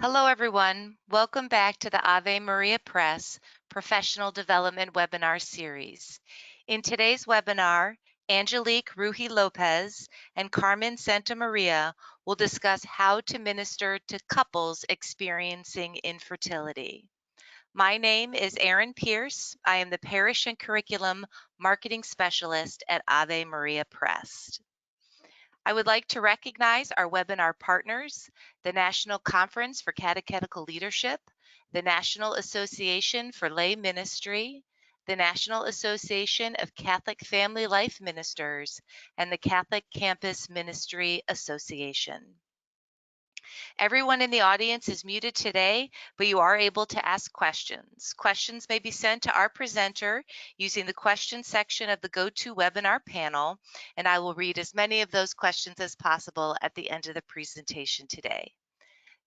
Hello, everyone. Welcome back to the Ave Maria Press Professional Development Webinar Series. In today's webinar, Angelique Ruhi-Lopez and Carmen Santamaria will discuss how to minister to couples experiencing infertility. My name is Erin Pierce. I am the Parish and Curriculum Marketing Specialist at Ave Maria Press. I would like to recognize our webinar partners, the National Conference for Catechetical Leadership, the National Association for Lay Ministry, the National Association of Catholic Family Life Ministers, and the Catholic Campus Ministry Association. Everyone in the audience is muted today, but you are able to ask questions. Questions may be sent to our presenter using the question section of the GoToWebinar panel, and I will read as many of those questions as possible at the end of the presentation today.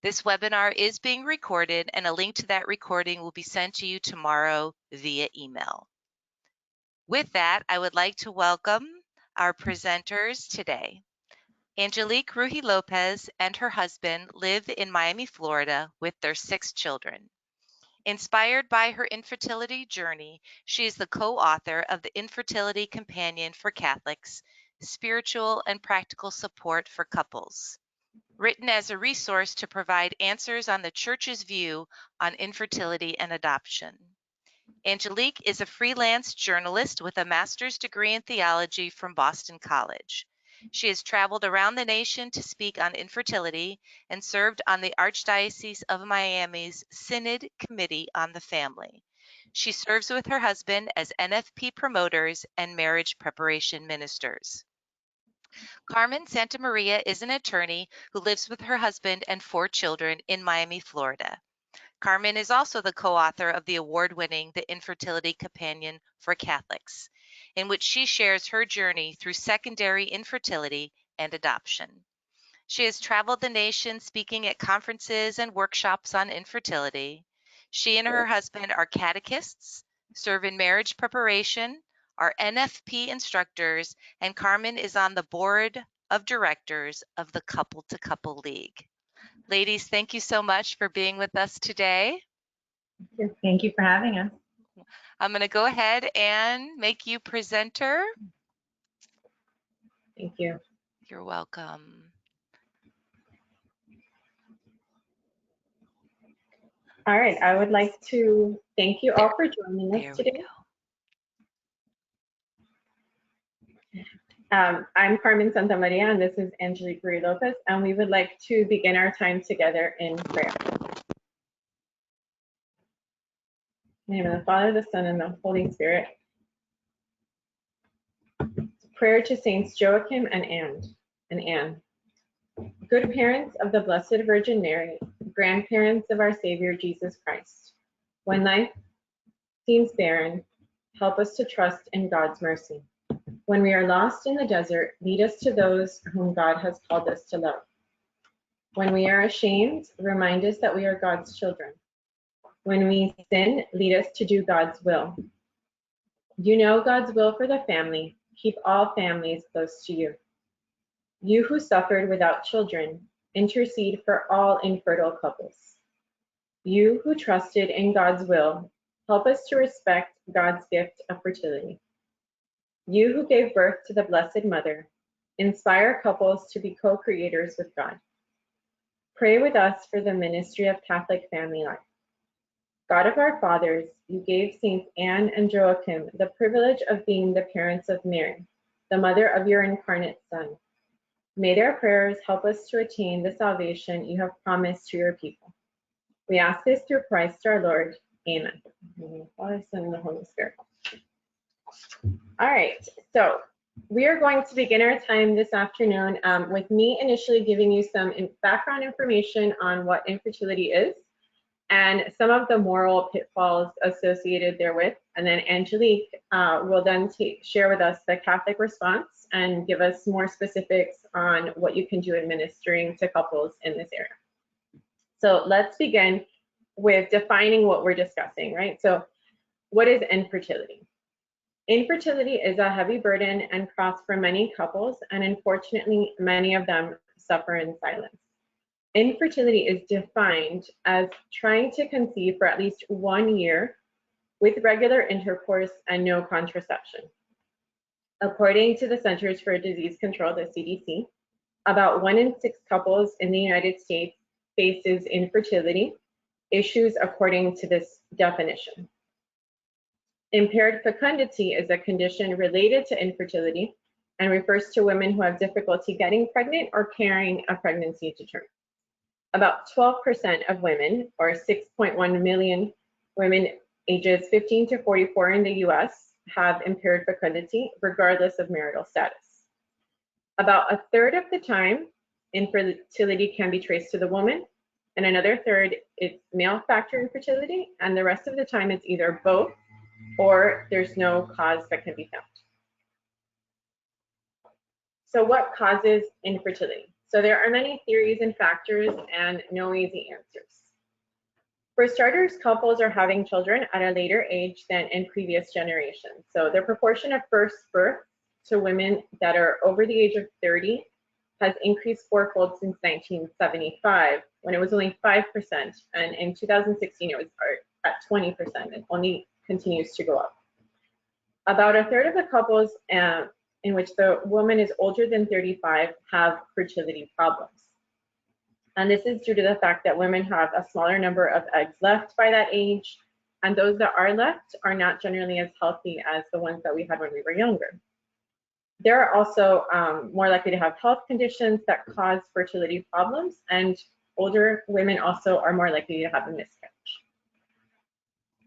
This webinar is being recorded, and a link to that recording will be sent to you tomorrow via email. With that, I would like to welcome our presenters today. Angelique Ruhi-Lopez and her husband live in Miami, Florida, with their 6 children. Inspired by her infertility journey, she is the co-author of the Infertility Companion for Catholics, Spiritual and Practical Support for Couples, written as a resource to provide answers on the Church's view on infertility and adoption. Angelique is a freelance journalist with a master's degree in theology from Boston College. She has traveled around the nation to speak on infertility and served on the Archdiocese of Miami's Synod Committee on the Family. She serves with her husband as NFP promoters and marriage preparation ministers. Carmen Santamaria is an attorney who lives with her husband and 4 children in Miami, Florida. Carmen is also the co-author of the award-winning The Infertility Companion for Catholics, in which she shares her journey through secondary infertility and adoption. She has traveled the nation speaking at conferences and workshops on infertility. She and her husband are catechists, serve in marriage preparation, are NFP instructors, and Carmen is on the board of directors of the Couple to Couple League. Ladies, thank you so much for being with us today. Thank you for having us. I'm going to go ahead and make you presenter. Thank you. You're welcome. All right, I would like to thank you all for joining us today. I'm Carmen Santamaria, and this is Angelique Ruhi-Lopez, and we would like to begin our time together in prayer. In the name of the Father, the Son, and the Holy Spirit. Prayer to Saints Joachim and Anne. Good parents of the Blessed Virgin Mary, grandparents of our Savior Jesus Christ. When life seems barren, help us to trust in God's mercy. When we are lost in the desert, lead us to those whom God has called us to love. When we are ashamed, remind us that we are God's children. When we sin, lead us to do God's will. You know God's will for the family. Keep all families close to you. You who suffered without children, intercede for all infertile couples. You who trusted in God's will, help us to respect God's gift of fertility. You who gave birth to the Blessed Mother, inspire couples to be co-creators with God. Pray with us for the ministry of Catholic family life. God of our fathers, you gave Saints Anne and Joachim the privilege of being the parents of Mary, the mother of your incarnate Son. May their prayers help us to attain the salvation you have promised to your people. We ask this through Christ our Lord. Amen. In the name of the Father, Son, and the Holy Spirit. All right, so we are going to begin our time this afternoon with me initially giving you some background information on what infertility is and some of the moral pitfalls associated therewith. And then Angelique will then share with us the Catholic response and give us more specifics on what you can do in ministering to couples in this area. So let's begin with defining what we're discussing, right? So what is infertility? Infertility is a heavy burden and cross for many couples, and unfortunately, many of them suffer in silence. Infertility is defined as trying to conceive for at least 1 year with regular intercourse and no contraception. According to the Centers for Disease Control, the CDC, about 1 in 6 couples in the United States faces infertility issues according to this definition. Impaired fecundity is a condition related to infertility and refers to women who have difficulty getting pregnant or carrying a pregnancy to term. About 12% of women, or 6.1 million women ages 15 to 44 in the US, have impaired fecundity, regardless of marital status. About a third of the time, infertility can be traced to the woman, and another third is male factor infertility, and the rest of the time it's either both or there's no cause that can be found. So what causes infertility? So there are many theories and factors and no easy answers. For starters, couples are having children at a later age than in previous generations. So the proportion of first birth to women that are over the age of 30 has increased fourfold since 1975, when it was only 5%, and in 2016 it was at 20%. It only continues to go up. About a third of the couples in which the woman is older than 35 have fertility problems. And this is due to the fact that women have a smaller number of eggs left by that age, and those that are left are not generally as healthy as the ones that we had when we were younger. They're also more likely to have health conditions that cause fertility problems, and older women also are more likely to have a miscarriage.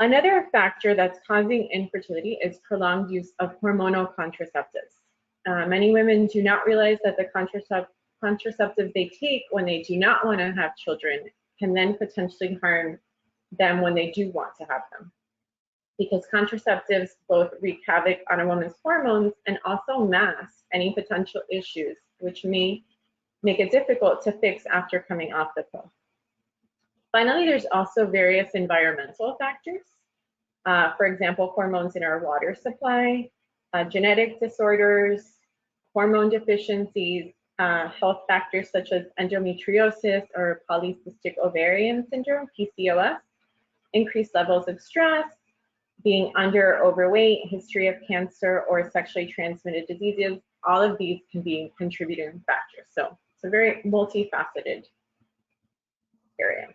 Another factor that's causing infertility is prolonged use of hormonal contraceptives. Many women do not realize that the contraceptives they take when they do not want to have children can then potentially harm them when they do want to have them, because contraceptives both wreak havoc on a woman's hormones and also mask any potential issues, which may make it difficult to fix after coming off the pill. Finally, there's also various environmental factors. For example, hormones in our water supply, genetic disorders, hormone deficiencies, health factors such as endometriosis or polycystic ovarian syndrome, PCOS, increased levels of stress, being under or overweight, history of cancer or sexually transmitted diseases. All of these can be contributing factors. So it's a very multifaceted area.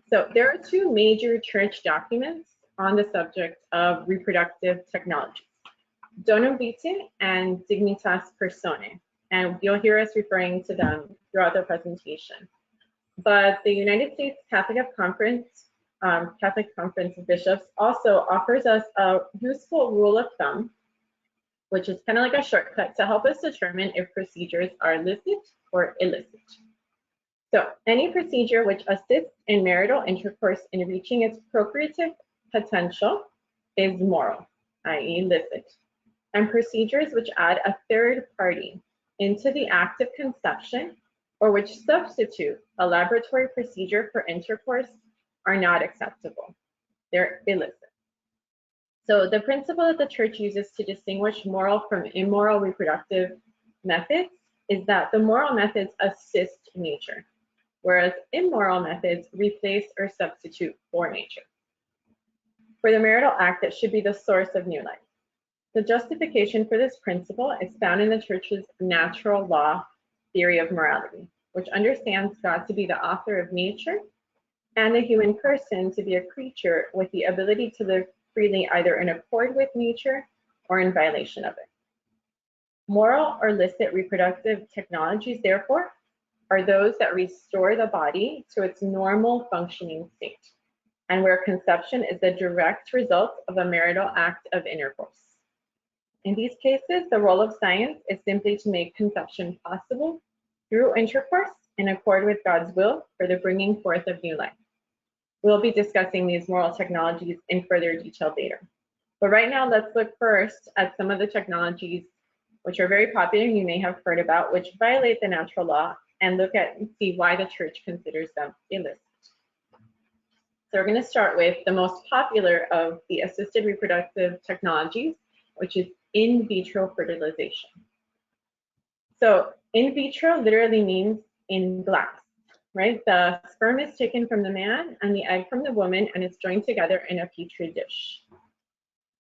So there are 2 major church documents on the subject of reproductive technologies, Donum Vitae and Dignitas Personae, and you'll hear us referring to them throughout the presentation. But the United States Catholic Conference of Bishops also offers us a useful rule of thumb, which is kind of like a shortcut to help us determine if procedures are licit or illicit. So any procedure which assists in marital intercourse in reaching its procreative potential is moral, i.e. licit. And procedures which add a third party into the act of conception or which substitute a laboratory procedure for intercourse are not acceptable. They're illicit. So the principle that the church uses to distinguish moral from immoral reproductive methods is that the moral methods assist nature, whereas immoral methods replace or substitute for nature. For the marital act, that should be the source of new life. The justification for this principle is found in the church's natural law theory of morality, which understands God to be the author of nature and the human person to be a creature with the ability to live freely either in accord with nature or in violation of it. Moral or licit reproductive technologies, therefore, are those that restore the body to its normal functioning state, and where conception is the direct result of a marital act of intercourse. In these cases, the role of science is simply to make conception possible through intercourse in accord with God's will for the bringing forth of new life. We'll be discussing these moral technologies in further detail later. But right now, let's look first at some of the technologies which are very popular, you may have heard about, which violate the natural law, and look at and see why the church considers them illicit. So we're going to start with the most popular of the assisted reproductive technologies, which is in vitro fertilization. So in vitro literally means in glass. right? The sperm is taken from the man and the egg from the woman, and it's joined together in a petri dish.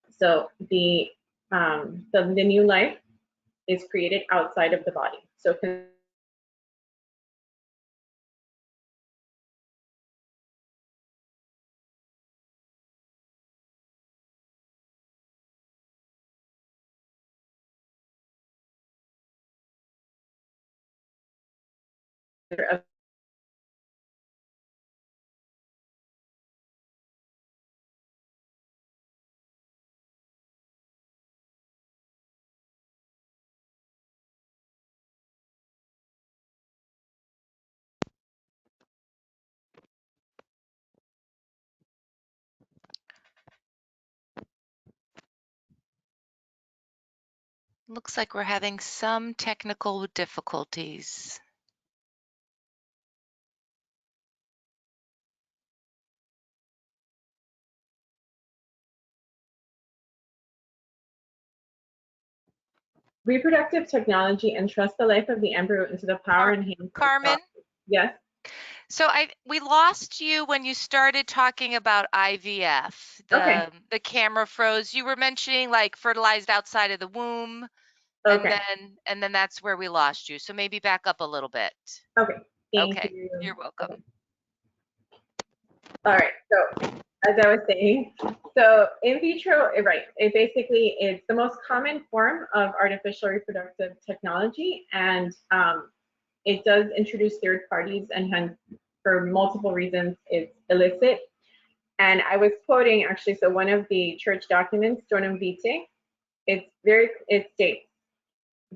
So the new life is created outside of the body. So Looks like we're having some technical difficulties. reproductive technology entrusts the life of the embryo into the power and hands of God. Carmen, Yes. so we lost you when you started talking about IVF. Okay. The camera froze. You were mentioning like fertilized outside of the womb, and Okay. then that's where we lost you. So maybe back up a little bit. Okay. Thank Okay, you. you're welcome. Okay. All right. So as I was saying, so in vitro, right, it basically is the most common form of artificial reproductive technology, and it does introduce third parties, and hence, for multiple reasons, it's illicit. And I was quoting actually, so one of the church documents, Donum Vitae, it states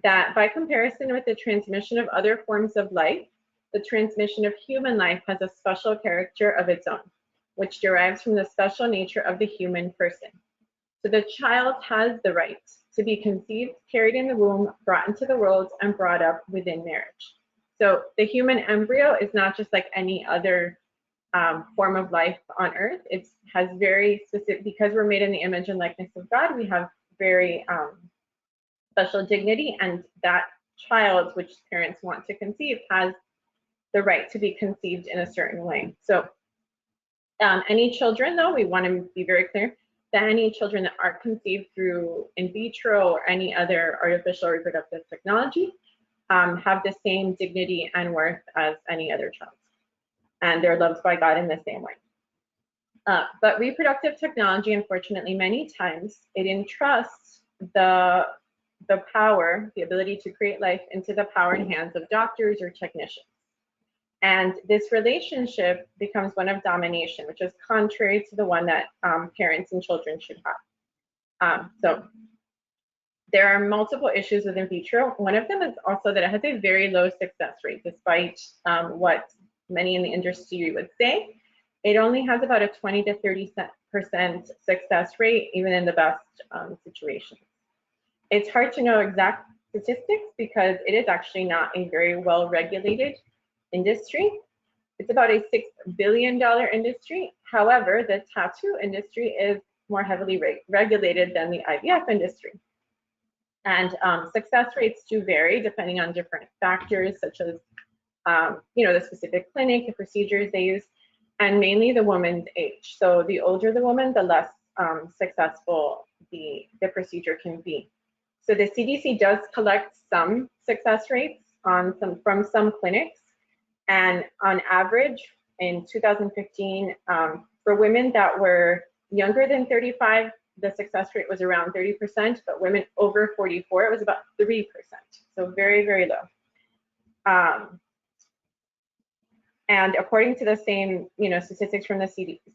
that by comparison with the transmission of other forms of life, the transmission of human life has a special character of its own, which derives from the special nature of the human person. So the child has the right to be conceived, carried in the womb, brought into the world, and brought up within marriage. So the human embryo is not just like any other form of life on earth. It has very specific, because we're made in the image and likeness of God, we have very special dignity, and that child, which parents want to conceive, has the right to be conceived in a certain way. So any children, though, we want to be very clear that any children that aren't conceived through in vitro or any other artificial reproductive technology have the same dignity and worth as any other child. And they're loved by God in the same way. But reproductive technology, unfortunately, many times it entrusts the power, the ability to create life, into the power and hands of doctors or technicians. And this relationship becomes one of domination, which is contrary to the one that parents and children should have. So there are multiple issues with in vitro. One of them is also that it has a very low success rate, despite what many in the industry would say. It only has about a 20 to 30% success rate, even in the best situations. It's hard to know exact statistics because it is actually not a very well regulated industry. It's about a $6 billion industry. However, the tattoo industry is more heavily regulated than the IVF industry. And success rates do vary depending on different factors, such as the specific clinic, the procedures they use, and mainly the woman's age. So the older the woman, the less successful the procedure can be. So the CDC does collect some success rates from some clinics, and on average in 2015, for women that were younger than 35, the success rate was around 30%, but women over 44, it was about 3%. So very, very low. And according to the same, statistics from the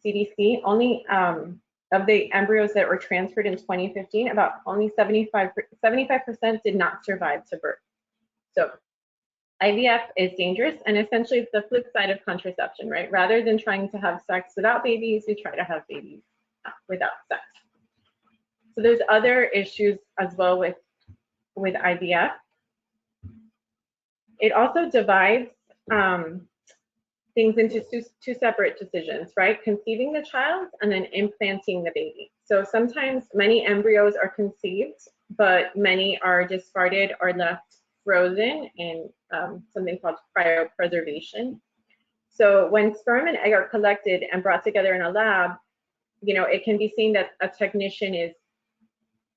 CDC, only of the embryos that were transferred in 2015, about only 75% did not survive to birth. So IVF is dangerous, and essentially it's the flip side of contraception, right? Rather than trying to have sex without babies, we try to have babies without sex. So there's other issues as well with IVF. It also divides things into two separate decisions, right? Conceiving the child and then implanting the baby. So sometimes many embryos are conceived, but many are discarded or left frozen in something called cryopreservation. So when sperm and egg are collected and brought together in a lab, it can be seen that a technician is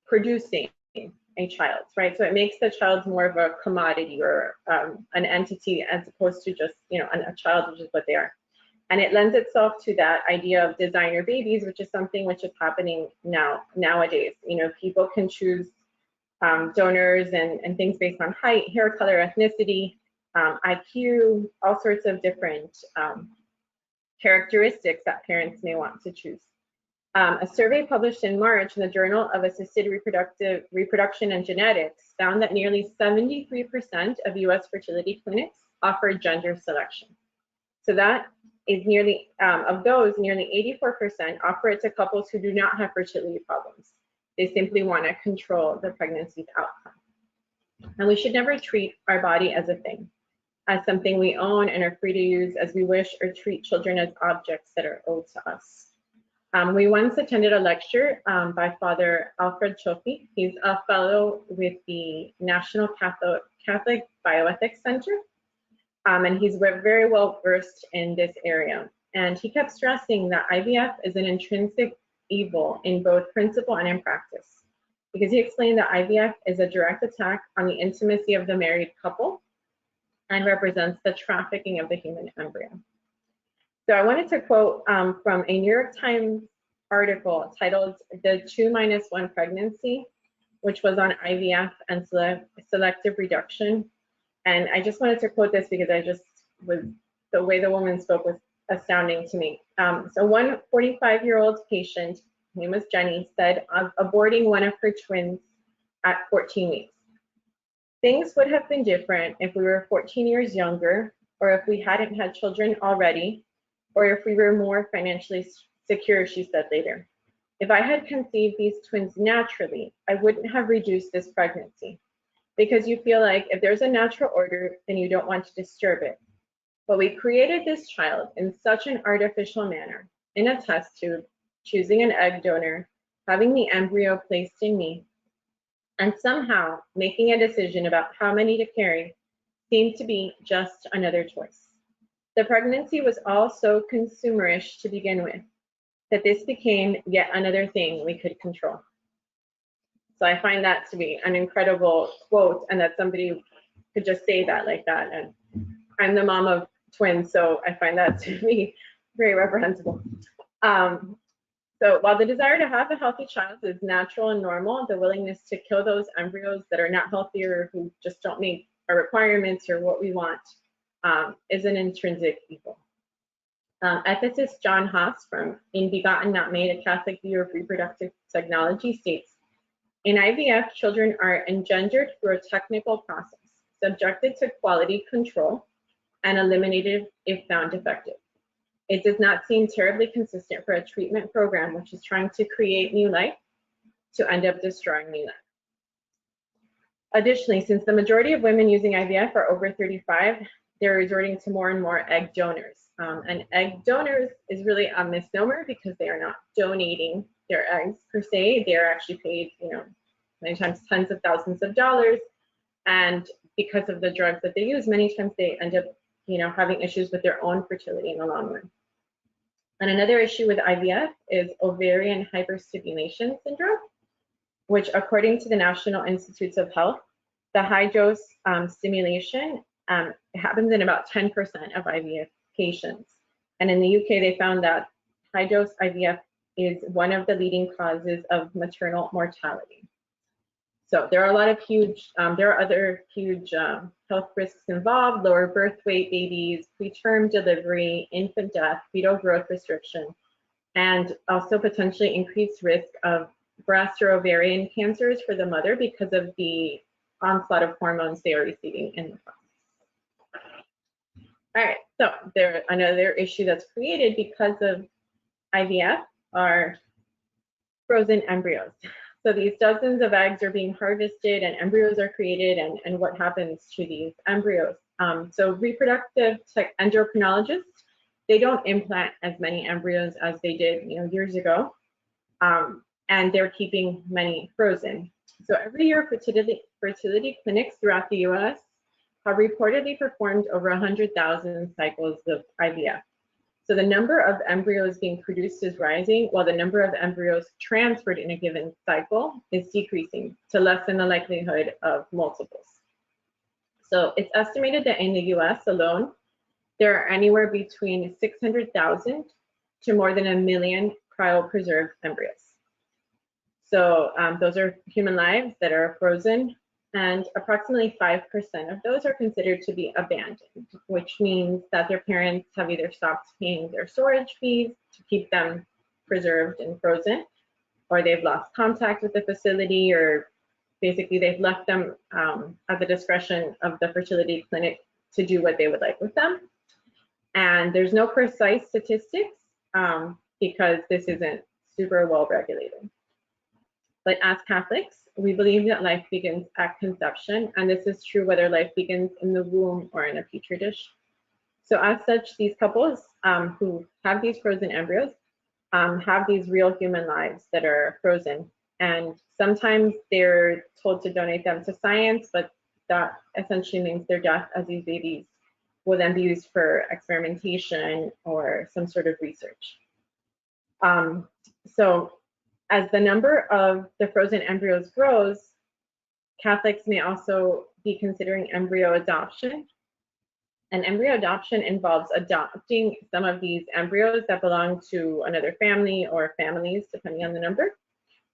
producing a child, right? So it makes the child more of a commodity or an entity as opposed to just, a child, which is what they are. And it lends itself to that idea of designer babies, which is something which is happening nowadays. People can choose donors and things based on height, hair color, ethnicity, IQ, all sorts of different characteristics that parents may want to choose. A survey published in March in the Journal of Assisted Reproduction and Genetics found that nearly 73% of US fertility clinics offer gender selection. So that is nearly, of those, nearly 84% offer it to couples who do not have fertility problems. They simply want to control the pregnancy's outcome. And we should never treat our body as a thing, as something we own and are free to use as we wish, or treat children as objects that are owed to us. We once attended a lecture by Father Alfred Chofi. He's a fellow with the National Catholic Bioethics Center, and he's very well versed in this area. And he kept stressing that IVF is an intrinsic evil in both principle and in practice, because he explained that IVF is a direct attack on the intimacy of the married couple and represents the trafficking of the human embryo. So I wanted to quote from a New York Times article titled "The 2-1 Pregnancy," which was on IVF and selective reduction. And I just wanted to quote this because the way the woman spoke was astounding to me. So one 45-year-old patient, her name was Jenny, said of aborting one of her twins at 14 weeks. "Things would have been different if we were 14 years younger, or if we hadn't had children already, or if we were more financially secure," she said later. "If I had conceived these twins naturally, I wouldn't have reduced this pregnancy, because you feel like if there's a natural order, then you don't want to disturb it. But we created this child in such an artificial manner, in a test tube, choosing an egg donor, having the embryo placed in me, and somehow making a decision about how many to carry seemed to be just another choice. The pregnancy was all so consumerish to begin with, that this became yet another thing we could control." So I find that to be an incredible quote, and that somebody could just say that like that. And I'm the mom of twins, so I find that to be very reprehensible. So while the desire to have a healthy child is natural and normal, the willingness to kill those embryos that are not healthy or who just don't meet our requirements or what we want is an intrinsic evil. Ethicist John Haas from In Begotten Not Made, A Catholic View of Reproductive Technology states, "In IVF, children are engendered through a technical process, subjected to quality control, and eliminated if found defective. It does not seem terribly consistent for a treatment program which is trying to create new life to end up destroying new life." Additionally, since the majority of women using IVF are over 35, they're resorting to more and more egg donors. And egg donors is really a misnomer, because they are not donating their eggs per se. They're actually paid, many times tens of thousands of dollars. And because of the drugs that they use, many times they end up, having issues with their own fertility in the long run. And another issue with IVF is ovarian hyperstimulation syndrome, which, according to the National Institutes of Health, the high dose stimulation happens in about 10% of IVF patients. And in the UK, they found that high dose IVF is one of the leading causes of maternal mortality. So there are a lot of there are other huge health risks involved: lower birth weight babies, preterm delivery, infant death, fetal growth restriction, and also potentially increased risk of breast or ovarian cancers for the mother because of the onslaught of hormones they are receiving in the process. All right, so another issue that's created because of IVF are frozen embryos. So these dozens of eggs are being harvested and embryos are created, and what happens to these embryos? So reproductive endocrinologists, they don't implant as many embryos as they did years ago, and they're keeping many frozen. So every year, fertility clinics throughout the US have reportedly performed over 100,000 cycles of IVF. So the number of embryos being produced is rising, while the number of embryos transferred in a given cycle is decreasing to lessen the likelihood of multiples. So it's estimated that in the US alone, there are anywhere between 600,000 to more than 1 million cryopreserved embryos. So those are human lives that are frozen, and approximately 5% of those are considered to be abandoned, which means that their parents have either stopped paying their storage fees to keep them preserved and frozen, or they've lost contact with the facility, or basically they've left them at the discretion of the fertility clinic to do what they would like with them. And there's no precise statistics because this isn't super well regulated. But as Catholics, we believe that life begins at conception, and this is true whether life begins in the womb or in a petri dish. So as such, these couples who have these frozen embryos have these real human lives that are frozen. And sometimes they're told to donate them to science, but that essentially means their death, as these babies will then be used for experimentation or some sort of research. So as the number of the frozen embryos grows, Catholics may also be considering embryo adoption. And embryo adoption involves adopting some of these embryos that belong to another family or families, depending on the number,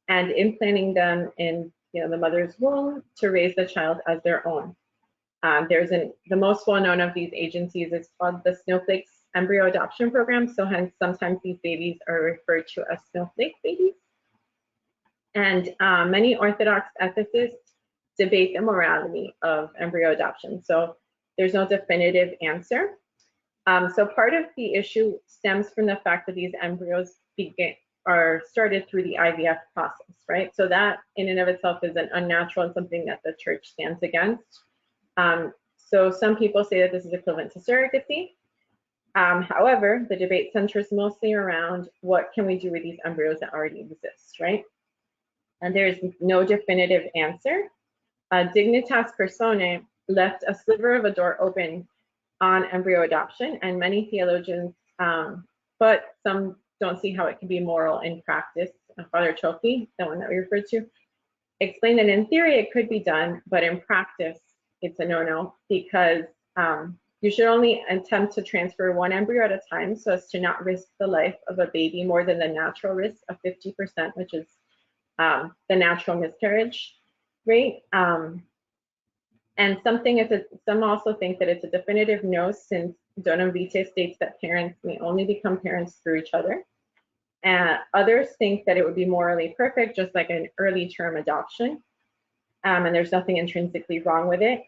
and implanting them in the mother's womb to raise the child as their own. The most well-known of these agencies is called the Snowflakes Embryo Adoption Program. So hence sometimes these babies are referred to as snowflake babies. And many Orthodox ethicists debate the morality of embryo adoption. So there's no definitive answer. So part of the issue stems from the fact that these embryos are started through the IVF process, right? So that in and of itself is an unnatural and something that the church stands against. So some people say that this is equivalent to surrogacy. However, the debate centers mostly around what can we do with these embryos that already exist, right? And there's no definitive answer. Dignitas Personae left a sliver of a door open on embryo adoption, and many theologians, but some don't see how it can be moral in practice. Father Choki, the one that we referred to, explained that in theory it could be done, but in practice it's a no-no, because you should only attempt to transfer one embryo at a time so as to not risk the life of a baby more than the natural risk of 50%, which is the natural miscarriage rate. And some also think that it's a definitive no, since Donum Vitae states that parents may only become parents through each other. Others think that it would be morally perfect, just like an early term adoption, and there's nothing intrinsically wrong with it.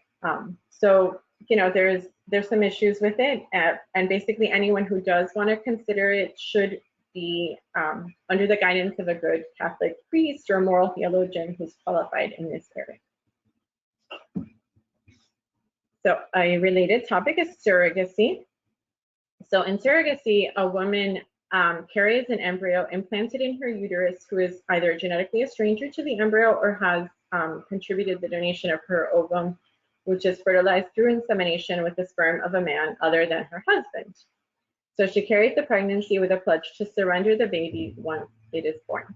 So there's some issues with it, and basically anyone who does want to consider it should be under the guidance of a good Catholic priest or moral theologian who's qualified in this area. So a related topic is surrogacy. So in surrogacy, a woman carries an embryo implanted in her uterus who is either genetically a stranger to the embryo or has contributed the donation of her ovum, which is fertilized through insemination with the sperm of a man other than her husband. So she carries the pregnancy with a pledge to surrender the baby once it is born.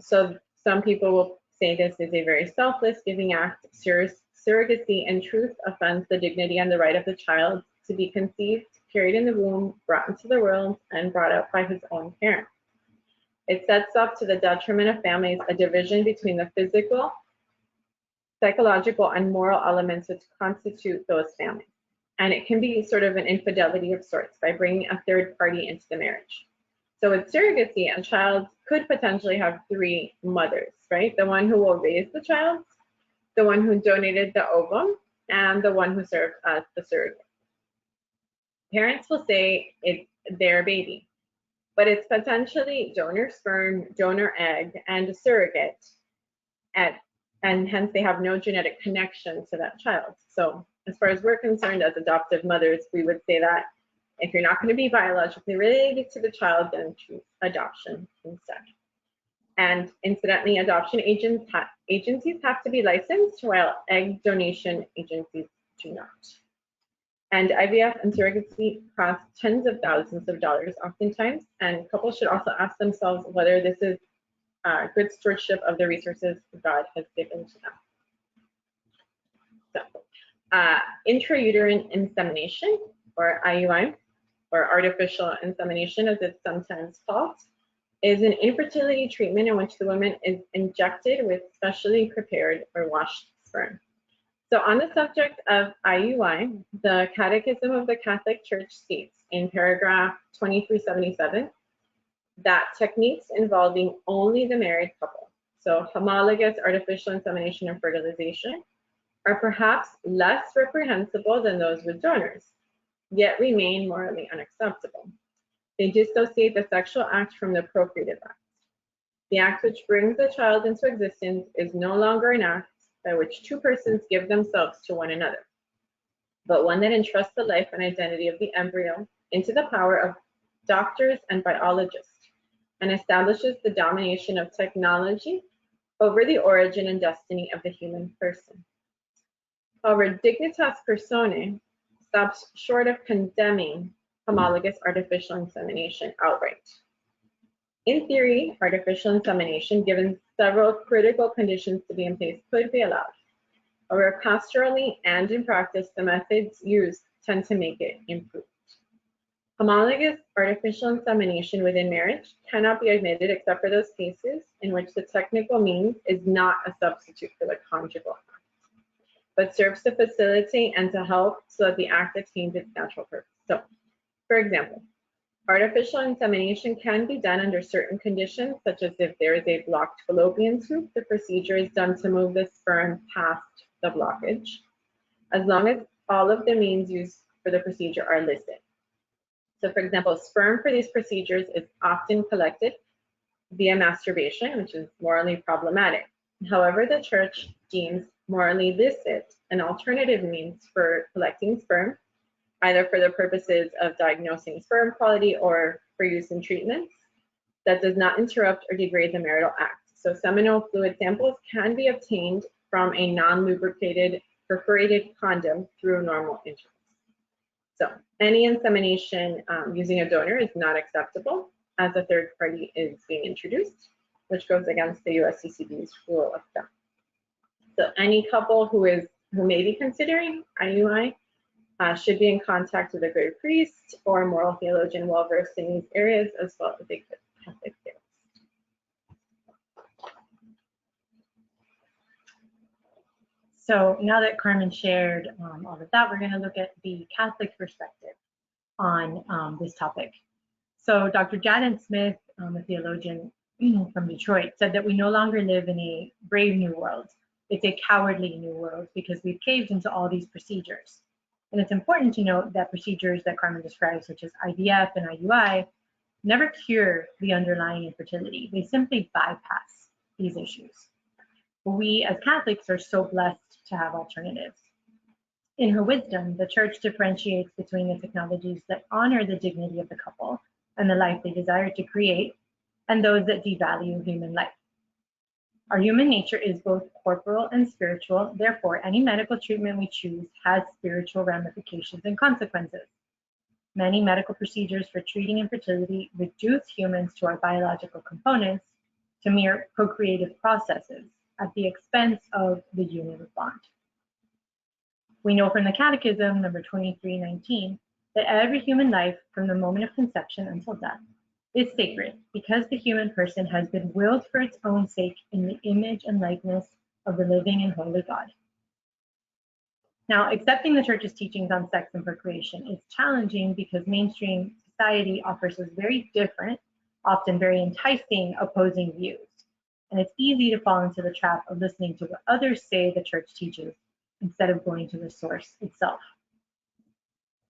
So some people will say this is a very selfless giving act. Surrogacy in truth offends the dignity and the right of the child to be conceived, carried in the womb, brought into the world, and brought up by his own parents. It sets up, to the detriment of families, a division between the physical, psychological, and moral elements which constitute those families. And it can be sort of an infidelity of sorts by bringing a third party into the marriage. So with surrogacy, a child could potentially have three mothers, right? The one who will raise the child, the one who donated the ovum, and the one who served as the surrogate. Parents will say it's their baby, but it's potentially donor sperm, donor egg, and a surrogate, and hence they have no genetic connection to that child. So as far as we're concerned as adoptive mothers, we would say that if you're not going to be biologically related to the child, then choose adoption instead. And incidentally, adoption agencies have to be licensed, while egg donation agencies do not. And IVF and surrogacy cost tens of thousands of dollars oftentimes, and couples should also ask themselves whether this is good stewardship of the resources God has given to them. So, intrauterine insemination, or IUI, or artificial insemination as it's sometimes called, is an infertility treatment in which the woman is injected with specially prepared or washed sperm. So on the subject of IUI, the Catechism of the Catholic Church states in paragraph 2377 that techniques involving only the married couple, so homologous artificial insemination and fertilization, are perhaps less reprehensible than those with donors, yet remain morally unacceptable. They dissociate the sexual act from the procreative act. The act which brings the child into existence is no longer an act by which two persons give themselves to one another, but one that entrusts the life and identity of the embryo into the power of doctors and biologists, and establishes the domination of technology over the origin and destiny of the human person. However, Dignitas Personae stops short of condemning homologous artificial insemination outright. In theory, artificial insemination, given several critical conditions to be in place, could be allowed. However, pastorally and in practice, the methods used tend to make it improved. Homologous artificial insemination within marriage cannot be admitted except for those cases in which the technical means is not a substitute for the conjugal act, but serves to facilitate and to help so that the act attains its natural purpose. So, for example, artificial insemination can be done under certain conditions, such as if there is a blocked fallopian tube, the procedure is done to move the sperm past the blockage, as long as all of the means used for the procedure are listed. So, for example, sperm for these procedures is often collected via masturbation, which is morally problematic. However, the Church deems morally licit an alternative means for collecting sperm, either for the purposes of diagnosing sperm quality or for use in treatments, that does not interrupt or degrade the marital act. So seminal fluid samples can be obtained from a non-lubricated perforated condom through normal intercourse. So any insemination using a donor is not acceptable, as a third party is being introduced, which goes against the USCCB's rule of thumb. So any couple who may be considering IUI should be in contact with a good priest or a moral theologian well versed in these areas, as well as a Catholic therapist. So now that Carmen shared all of that, we're going to look at the Catholic perspective on this topic. So Dr. Jaden Smith, a theologian from Detroit, said that we no longer live in a brave new world. It's a cowardly new world because we've caved into all these procedures. And it's important to note that procedures that Carmen describes, such as IVF and IUI, never cure the underlying infertility. They simply bypass these issues. We as Catholics are so blessed to have alternatives. In her wisdom, the Church differentiates between the technologies that honor the dignity of the couple and the life they desire to create, and those that devalue human life. Our human nature is both corporal and spiritual. Therefore, any medical treatment we choose has spiritual ramifications and consequences. Many medical procedures for treating infertility reduce humans to our biological components to mere procreative processes at the expense of the union of bond. We know from the Catechism, number 2319, that every human life from the moment of conception until death is sacred because the human person has been willed for its own sake in the image and likeness of the living and holy God. Now, accepting the Church's teachings on sex and procreation is challenging because mainstream society offers us very different, often very enticing, opposing views. And it's easy to fall into the trap of listening to what others say the Church teaches instead of going to the source itself.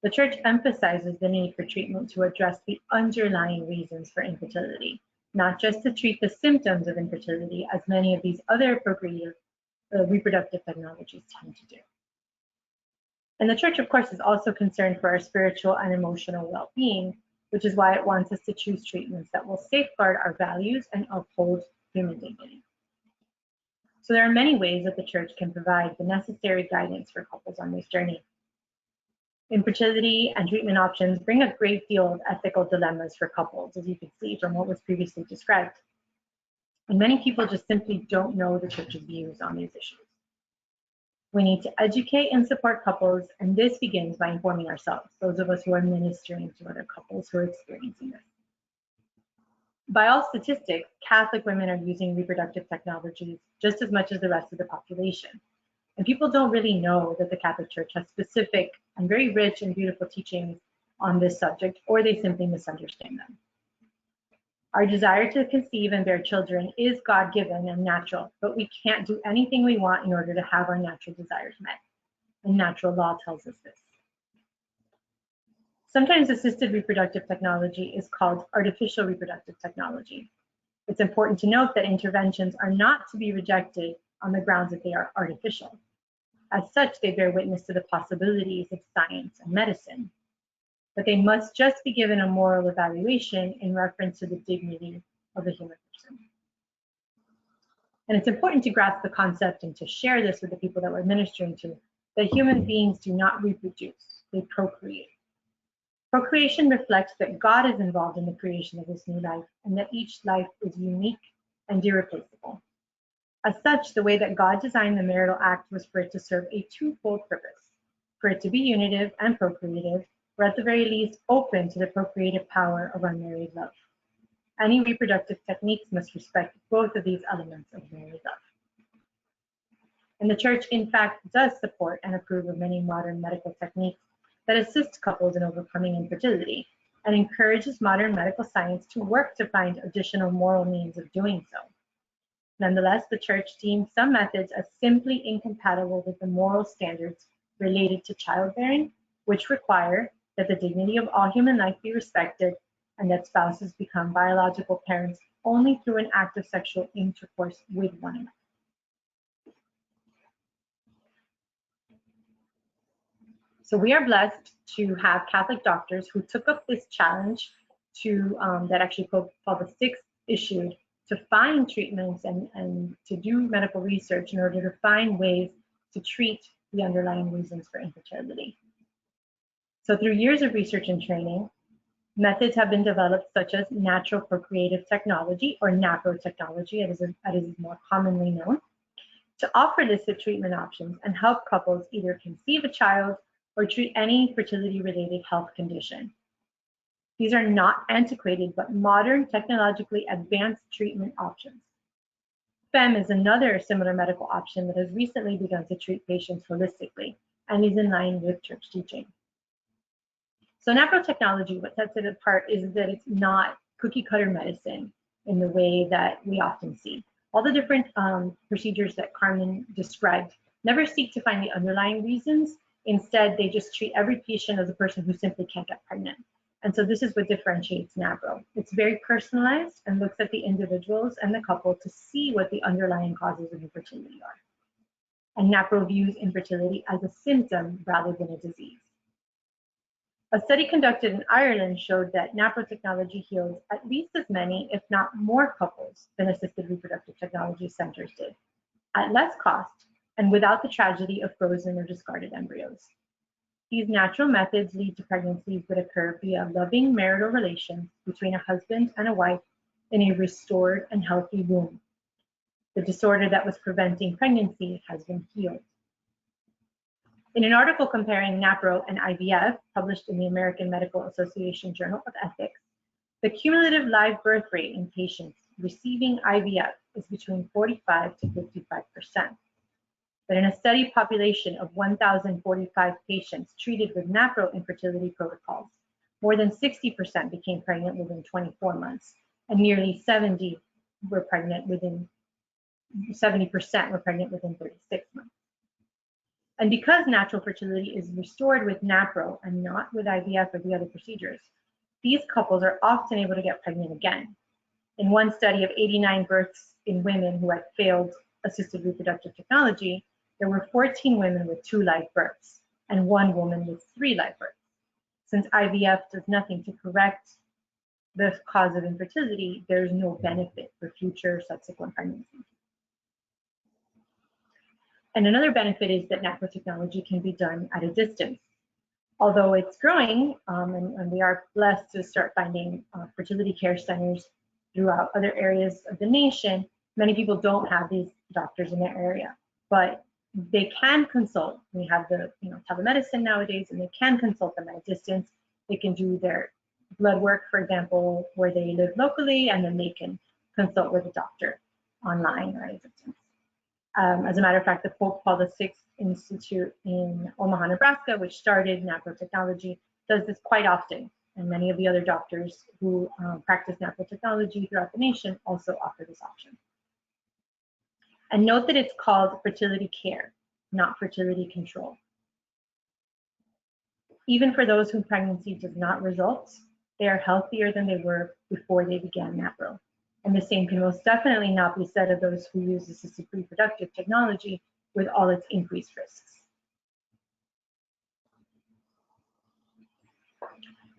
The Church emphasizes the need for treatment to address the underlying reasons for infertility, not just to treat the symptoms of infertility, as many of these other reproductive technologies tend to do. And the Church, of course, is also concerned for our spiritual and emotional well-being, which is why it wants us to choose treatments that will safeguard our values and uphold human dignity. So there are many ways that the church can provide the necessary guidance for couples on this journey. Infertility and treatment options bring a great deal of ethical dilemmas for couples, as you can see from what was previously described. And many people just simply don't know the church's views on these issues. We need to educate and support couples, and this begins by informing ourselves, those of us who are ministering to other couples who are experiencing this. By all statistics, Catholic women are using reproductive technologies just as much as the rest of the population. And people don't really know that the Catholic Church has specific and very rich and beautiful teachings on this subject, or they simply misunderstand them. Our desire to conceive and bear children is God-given and natural, but we can't do anything we want in order to have our natural desires met. And natural law tells us this. Sometimes assisted reproductive technology is called artificial reproductive technology. It's important to note that interventions are not to be rejected on the grounds that they are artificial. As such, they bear witness to the possibilities of science and medicine, but they must just be given a moral evaluation in reference to the dignity of the human person. And it's important to grasp the concept and to share this with the people that we're ministering to, that human beings do not reproduce, they procreate. Procreation reflects that God is involved in the creation of this new life, and that each life is unique and irreplaceable. As such, the way that God designed the marital act was for it to serve a twofold purpose: for it to be unitive and procreative, or at the very least open to the procreative power of our married love. Any reproductive techniques must respect both of these elements of married love. And the church, in fact, does support and approve of many modern medical techniques that assist couples in overcoming infertility, and encourages modern medical science to work to find additional moral means of doing so. Nonetheless, the church deems some methods as simply incompatible with the moral standards related to childbearing, which require that the dignity of all human life be respected, and that spouses become biological parents only through an act of sexual intercourse with one another. So we are blessed to have Catholic doctors who took up this challenge to that actually called the sixth issue, to find treatments and to do medical research in order to find ways to treat the underlying reasons for infertility. So through years of research and training, methods have been developed such as natural procreative technology, or NAPRO technology, as is more commonly known, to offer listed treatment options and help couples either conceive a child or treat any fertility-related health condition. These are not antiquated, but modern, technologically advanced treatment options. FEM is another similar medical option that has recently begun to treat patients holistically and is in line with church teaching. So NAPRO technology, what sets it apart is that it's not cookie-cutter medicine in the way that we often see. All the different procedures that Carmen described never seek to find the underlying reasons. Instead, they just treat every patient as a person who simply can't get pregnant. And so this is what differentiates NAPRO. It's very personalized and looks at the individuals and the couple to see what the underlying causes of infertility are. And NAPRO views infertility as a symptom rather than a disease. A study conducted in Ireland showed that NAPRO technology heals at least as many, if not more, couples than assisted reproductive technology centers did, at less cost and without the tragedy of frozen or discarded embryos. These natural methods lead to pregnancies that occur via loving marital relations between a husband and a wife in a restored and healthy womb. The disorder that was preventing pregnancy has been healed. In an article comparing NAPRO and IVF, published in the American Medical Association Journal of Ethics, the cumulative live birth rate in patients receiving IVF is between 45 to 55%. But in a study population of 1,045 patients treated with NAPRO infertility protocols, more than 60% became pregnant within 24 months, and nearly 70% were pregnant within 36 months. And because natural fertility is restored with NAPRO and not with IVF or the other procedures, these couples are often able to get pregnant again. In one study of 89 births in women who had failed assisted reproductive technology, there were 14 women with 2 live births and 1 woman with 3 live births. Since IVF does nothing to correct the cause of infertility, there is no benefit for future subsequent pregnancies. And another benefit is that NAPRO technology can be done at a distance. Although it's growing, and we are blessed to start finding fertility care centers throughout other areas of the nation, many people don't have these doctors in their area, but they can consult. We have the telemedicine nowadays, and they can consult them at a distance. They can do their blood work, for example, where they live locally, and then they can consult with a doctor online or at a distance. As a matter of fact, the Pope Paul VI Institute in Omaha, Nebraska, which started NAPRO technology, does this quite often. And many of the other doctors who practice NAPRO technology throughout the nation also offer this option. And note that it's called fertility care, not fertility control. Even for those whose pregnancy does not result, they are healthier than they were before they began NAPRO. And the same can most definitely not be said of those who use assisted reproductive technology with all its increased risks.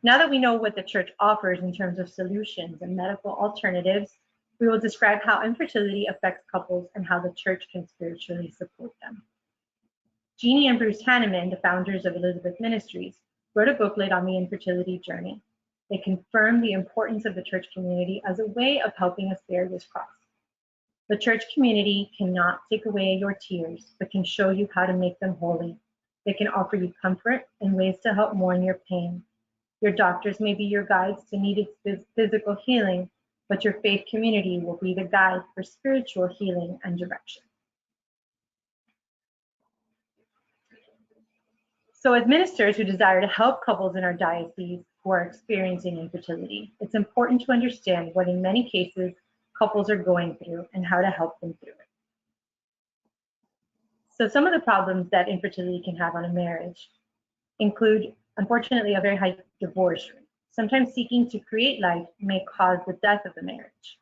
Now that we know what the church offers in terms of solutions and medical alternatives, we will describe how infertility affects couples and how the church can spiritually support them. Jeannie and Bruce Hanneman, the founders of Elizabeth Ministries, wrote a booklet on the infertility journey. They confirm the importance of the church community as a way of helping us bear this cross. The church community cannot take away your tears, but can show you how to make them holy. They can offer you comfort and ways to help mourn your pain. Your doctors may be your guides to needed physical healing, but your faith community will be the guide for spiritual healing and direction. So as ministers who desire to help couples in our diocese who are experiencing infertility, it's important to understand what in many cases couples are going through and how to help them through it. So some of the problems that infertility can have on a marriage include, unfortunately, a very high divorce rate. Sometimes seeking to create life may cause the death of the marriage.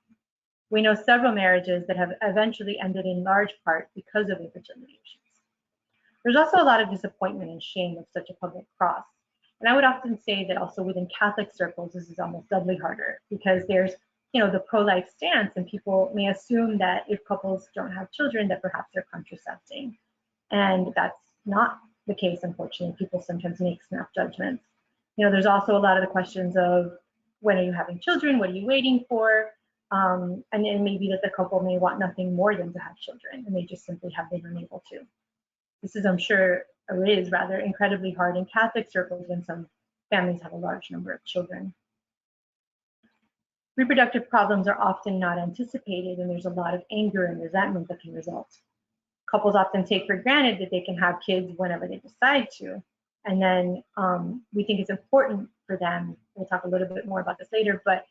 We know several marriages that have eventually ended in large part because of infertility issues. There's also a lot of disappointment and shame with such a public cross. And I would often say that also within Catholic circles, this is almost doubly harder because there's, the pro-life stance, and people may assume that if couples don't have children, that perhaps they're contracepting. And that's not the case, unfortunately. People sometimes make snap judgments. There's also a lot of the questions of when are you having children? What are you waiting for? And maybe that the couple may want nothing more than to have children, and they just simply have been unable to. This is, I'm sure, or is rather incredibly hard in Catholic circles when some families have a large number of children. Reproductive problems are often not anticipated, and there's a lot of anger and resentment that can result. Couples often take for granted that they can have kids whenever they decide to. And then we think it's important for them, we'll talk a little bit more about this later, but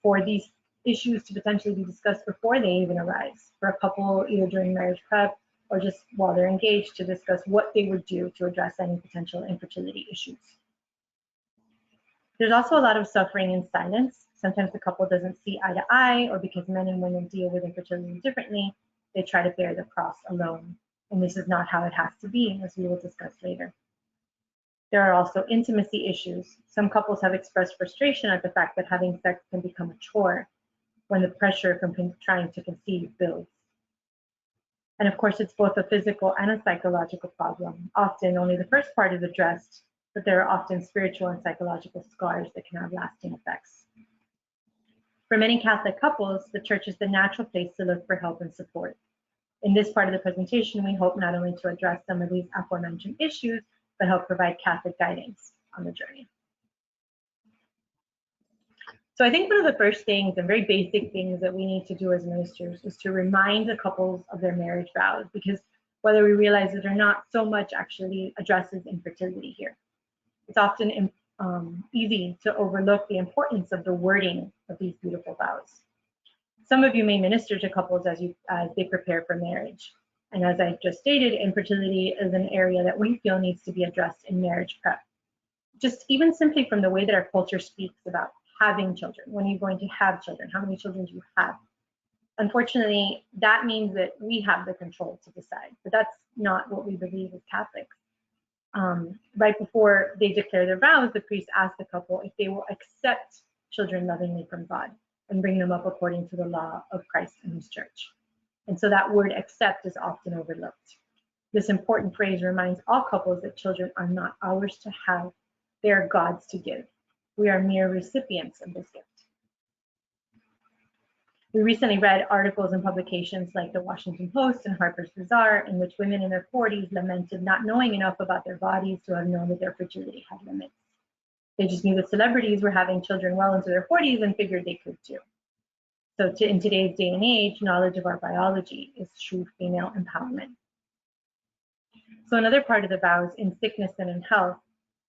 for these issues to potentially be discussed before they even arise, for a couple either during marriage prep or just while they're engaged, to discuss what they would do to address any potential infertility issues. There's also a lot of suffering in silence. Sometimes the couple doesn't see eye to eye, or because men and women deal with infertility differently, they try to bear the cross alone. And this is not how it has to be, as we will discuss later. There are also intimacy issues. Some couples have expressed frustration at the fact that having sex can become a chore when the pressure from trying to conceive builds. And of course, it's both a physical and a psychological problem. Often only the first part is addressed, but there are often spiritual and psychological scars that can have lasting effects. For many Catholic couples, the church is the natural place to look for help and support. In this part of the presentation, we hope not only to address some of these aforementioned issues, but help provide Catholic guidance on the journey. So I think one of the first things and very basic things that we need to do as ministers is to remind the couples of their marriage vows, because whether we realize it or not, so much actually addresses infertility here. It's often easy to overlook the importance of the wording of these beautiful vows. Some of you may minister to couples as they prepare for marriage. And as I just stated, infertility is an area that we feel needs to be addressed in marriage prep. Just even simply from the way that our culture speaks about having children. When are you going to have children? How many children do you have? Unfortunately, that means that we have the control to decide, but that's not what we believe as Catholics. Right before they declare their vows, the priest asks the couple if they will accept children lovingly from God and bring them up according to the law of Christ and his church. And so that word accept is often overlooked. This important phrase reminds all couples that children are not ours to have, they are God's to give. We are mere recipients of this gift. We recently read articles in publications like the Washington Post and Harper's Bazaar, in which women in their 40s lamented not knowing enough about their bodies to have known that their fertility had limits. They just knew that celebrities were having children well into their 40s and figured they could too. So in today's day and age, knowledge of our biology is true female empowerment. So another part of the vows in sickness and in health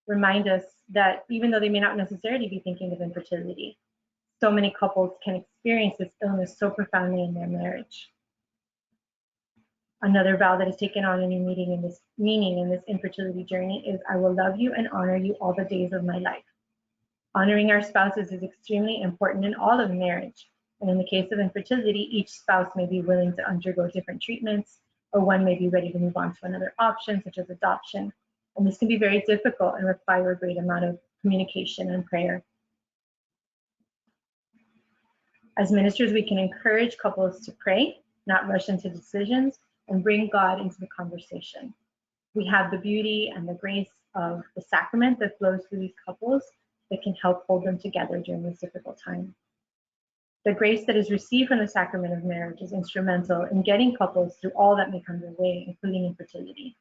remind us that even though they may not necessarily be thinking of infertility, so many couples can experience this illness so profoundly in their marriage. Another vow that is taken on a new meaning in this infertility journey is, I will love you and honor you all the days of my life. Honoring our spouses is extremely important in all of marriage. And in the case of infertility, each spouse may be willing to undergo different treatments, or one may be ready to move on to another option, such as adoption. And this can be very difficult and require a great amount of communication and prayer. As ministers, we can encourage couples to pray, not rush into decisions, and bring God into the conversation. We have the beauty and the grace of the sacrament that flows through these couples that can help hold them together during this difficult time. The grace that is received from the sacrament of marriage is instrumental in getting couples through all that may come their way, including infertility.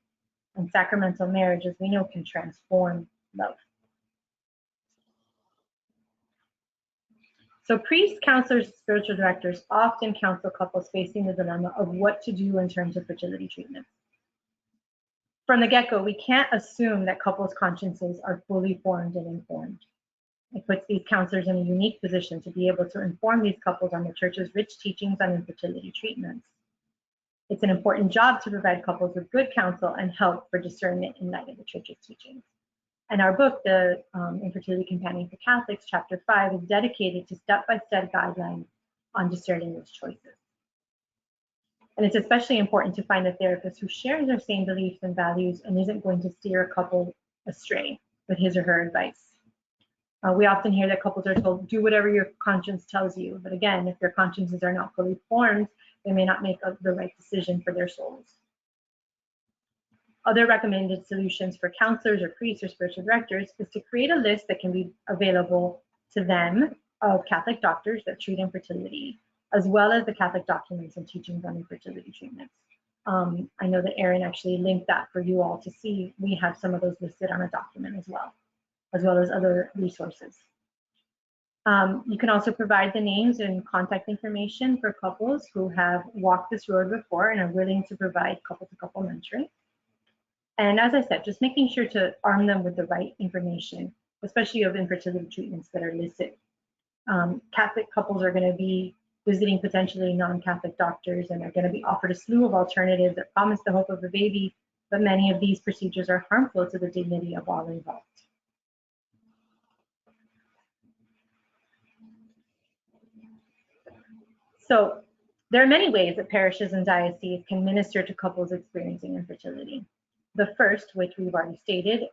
And sacramental marriage, as we know, can transform love. So priests, counselors, spiritual directors often counsel couples facing the dilemma of what to do in terms of fertility treatment. From the get-go, we can't assume that couples' consciences are fully formed and informed. It puts these counselors in a unique position to be able to inform these couples on the Church's rich teachings on infertility treatments. It's an important job to provide couples with good counsel and help for discernment in light of the Church's teachings. And our book, the Infertility Companion for Catholics, Chapter 5, is dedicated to step-by-step guidelines on discerning those choices. And it's especially important to find a therapist who shares their same beliefs and values and isn't going to steer a couple astray with his or her advice. We often hear that couples are told, do whatever your conscience tells you. But again, if their consciences are not fully formed, they may not make the right decision for their souls. Other recommended solutions for counselors or priests or spiritual directors is to create a list that can be available to them of Catholic doctors that treat infertility, as well as the Catholic documents and teachings on infertility treatments. I know that Erin actually linked that for you all to see. We have some of those listed on a document as well as other resources. You can also provide the names and contact information for couples who have walked this road before and are willing to provide couple-to-couple mentoring. And as I said, just making sure to arm them with the right information, especially of infertility treatments that are listed. Catholic couples are going to be visiting potentially non-Catholic doctors and are going to be offered a slew of alternatives that promise the hope of a baby, but many of these procedures are harmful to the dignity of all involved. So there are many ways that parishes and dioceses can minister to couples experiencing infertility. The first, which we've already stated,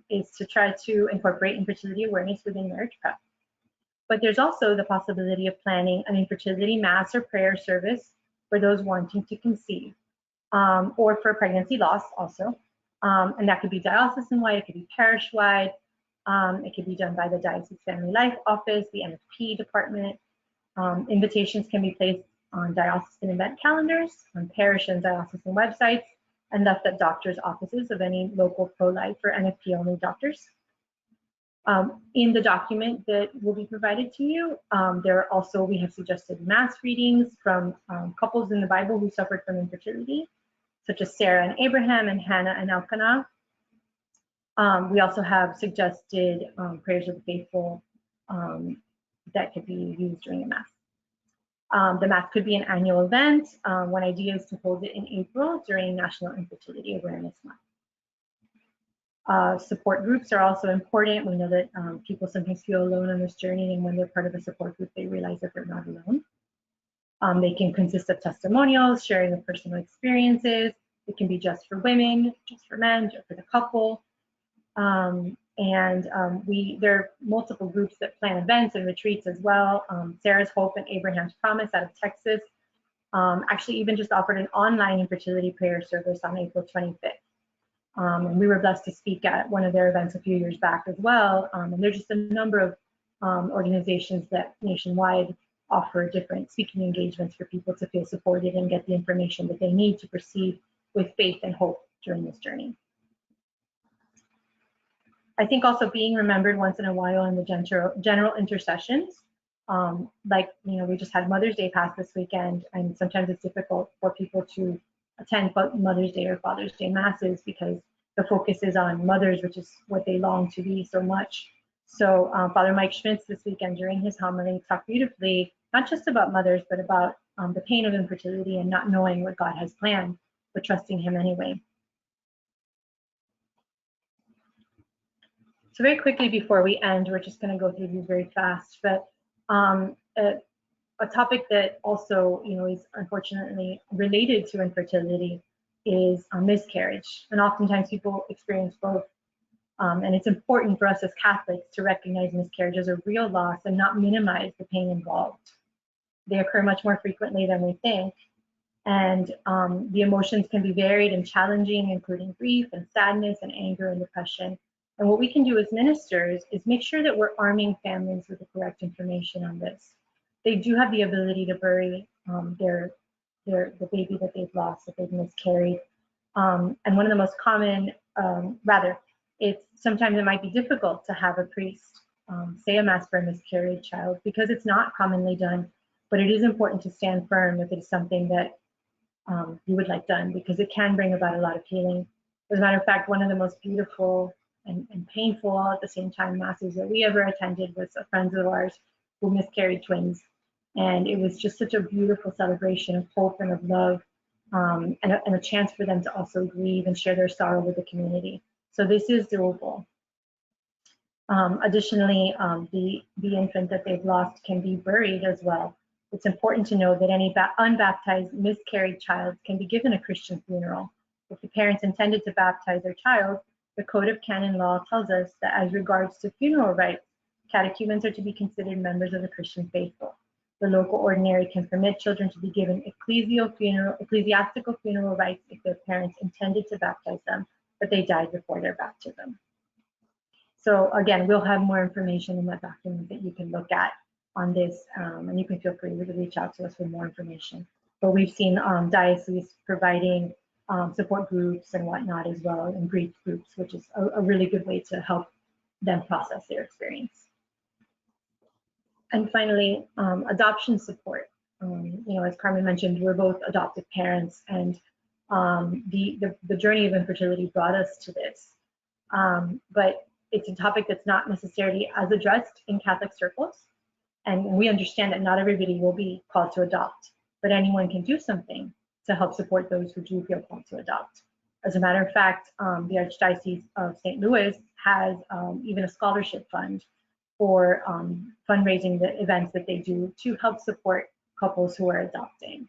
is to try to incorporate infertility awareness within marriage prep. But there's also the possibility of planning an infertility mass or prayer service for those wanting to conceive, or for pregnancy loss also. And that could be diocesan-wide, it could be parish-wide, it could be done by the Diocese Family Life Office, the NFP department. Invitations can be placed on diocesan event calendars, on parish and diocesan websites, and left at doctors' offices of any local pro-life or NFP-only doctors. In the document that will be provided to you, we have suggested mass readings from couples in the Bible who suffered from infertility, such as Sarah and Abraham and Hannah and Elkanah. We also have suggested prayers of the faithful that could be used during a mass. The mass could be an annual event. One idea is to hold it in April during National Infertility Awareness Month. Support groups are also important. We know that people sometimes feel alone on this journey, and when they're part of a support group, they realize that they're not alone. They can consist of testimonials, sharing of personal experiences. It can be just for women, just for men, just for the couple. There are multiple groups that plan events and retreats as well. Sarah's Hope and Abraham's Promise out of Texas actually even just offered an online infertility prayer service on April 25th. And we were blessed to speak at one of their events a few years back as well. And there's just a number of organizations that nationwide offer different speaking engagements for people to feel supported and get the information that they need to proceed with faith and hope during this journey. I think also being remembered once in a while in the general intercessions, like, we just had Mother's Day pass this weekend, and sometimes it's difficult for people to attend Mother's Day or Father's Day masses because the focus is on mothers, which is what they long to be so much. So Father Mike Schmitz this weekend during his homily talked beautifully, not just about mothers, but about the pain of infertility and not knowing what God has planned, but trusting him anyway. So very quickly before we end, we're just going to go through these very fast, but a topic that also, is unfortunately related to infertility is miscarriage. And oftentimes people experience both. And it's important for us as Catholics to recognize miscarriage as a real loss and not minimize the pain involved. They occur much more frequently than we think. And the emotions can be varied and challenging, including grief and sadness and anger and depression. And what we can do as ministers is make sure that we're arming families with the correct information on this. They do have the ability to bury the baby that they've lost, that they've miscarried. And one of the most common, sometimes it might be difficult to have a priest say a mass for a miscarried child because it's not commonly done, but it is important to stand firm if it's something that you would like done, because it can bring about a lot of healing. As a matter of fact, one of the most beautiful and painful all at the same time masses that we ever attended was a friend of ours who miscarried twins. And it was just such a beautiful celebration of hope and of love, and a chance for them to also grieve and share their sorrow with the community. So this is doable. Additionally, the infant that they've lost can be buried as well. It's important to know that any unbaptized miscarried child can be given a Christian funeral. If the parents intended to baptize their child, the Code of Canon Law tells us that as regards to funeral rites, catechumens are to be considered members of the Christian faithful. The local ordinary can permit children to be given ecclesiastical funeral rites if their parents intended to baptize them, but they died before their baptism. So again, we'll have more information in that document that you can look at on this, and you can feel free to reach out to us for more information. But we've seen dioceses providing support groups and whatnot as well, and grief groups, which is a really good way to help them process their experience. And finally, adoption support. As Carmen mentioned, we're both adoptive parents, and the journey of infertility brought us to this. But it's a topic that's not necessarily as addressed in Catholic circles. And we understand that not everybody will be called to adopt, but anyone can do something to help support those who do feel called to adopt. As a matter of fact, the Archdiocese of St. Louis has even a scholarship fund for fundraising the events that they do to help support couples who are adopting.